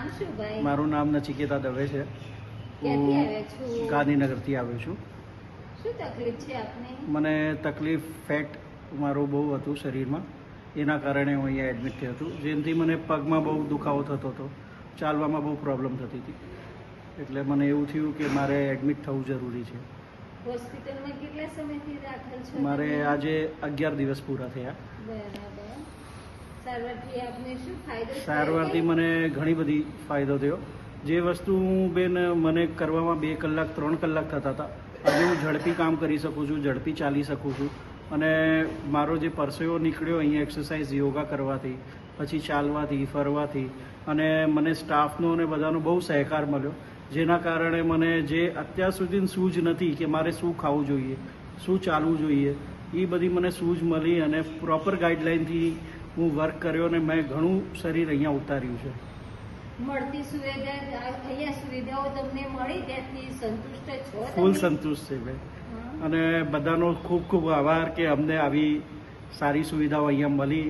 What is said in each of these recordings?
નામ શું ભાઈ? મારું નામ નચિકેતા દવે છે. ક્યાંથી આવ્યા છો? ગાંધીનગરથી આવ્યો છું. શું તકલીફ છે આપને? મને તકલીફ ફેટ મારું બહુ હતું શરીરમાં, એના કારણે હું અહીંયા એડમિટ થયો હતો, જેનાથી મને પગમાં બહુ દુખાવો થતો હતો, ચાલવામાં બહુ પ્રોબ્લેમ થતી હતી. એટલે મને એવું થયું કે મારે એડમિટ થવું જરૂરી છે. હોસ્પિટલમાં કેટલા સમયથી દાખલ છો? મારે આજે 11 દિવસ પૂરા થયા. બરાબર. સારવારથી આપને શું ફાયદો થયો? સારવારથી મને ઘણી બધી ફાયદો થયો. જે વસ્તુ બેન મને કરવામાં 2 કલાક 3 કલાક થતા હતા, આજે હું ઝડપી કામ કરી શકું છું, ઝડપી ચાલી શકું છું. અને મારો જે પરસેવો નીકળ્યો અહીંયા એક્સરસાઇઝ યોગા કરવાથી, પછી ચાલવાથી, ફરવાથી, અને મને સ્ટાફનો અને બધાનો બહુ સહકાર મળ્યો, જેના કારણે મને જે અત્યાર સુધી સૂઝ નથી કે મારે શું ખાવું જોઈએ, શું ચાલવું જોઈએ, એ બધી મને સૂઝ મળી અને પ્રોપર ગાઈડલાઇનથી હું વર્ક કર્યો અને મેં ઘણું શરીર અહીંયા ઉતાર્યું છે. મળતી સુવિધા અહીંયા સુવિધાઓ તમને મળી ત્યાંથી સંતુષ્ટ છો? ફૂલ તમે? સંતુષ્ટ છે બેન. અને બધાનો ખૂબ ખૂબ આભાર કે અમને આવી સારી સુવિધાઓ અહીંયા મળી,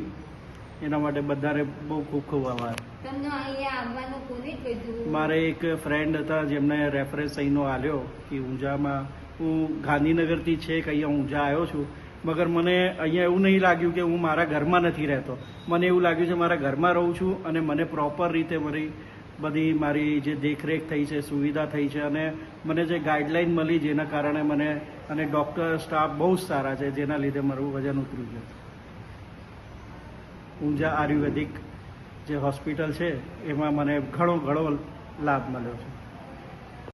એના માટે બધાને બહુ ખૂબ ખૂબ આભાર. તમને અહીંયા આવવાનું કોને કીધું? મારે એક ફ્રેન્ડ હતા જેમને રેફરન્સ અહીંનો આલ્યો કે ઊંઝામાં, હું ગાંધીનગરથી છે કે અહીંયા ઊંઝા આવ્યો છું, મગર મને અહીંયા એવું નહીં લાગ્યું કે હું મારા ઘરમાં નથી રહેતો. મને એવું લાગ્યું છે મારા ઘરમાં રહું છું અને મને પ્રોપર રીતે મારી જે દેખરેખ થઈ છે, સુવિધા થઈ છે, અને મને જે ગાઈડલાઇન મળી જેના કારણે મને, અને ડૉક્ટર સ્ટાફ બહુ જ સારા છે, જેના લીધે મારું વજન ઉતર્યું છે. ઊંઝા આયુર્વેદિક જે હોસ્પિટલ છે એમાં મને ઘણો લાભ મળ્યો છે.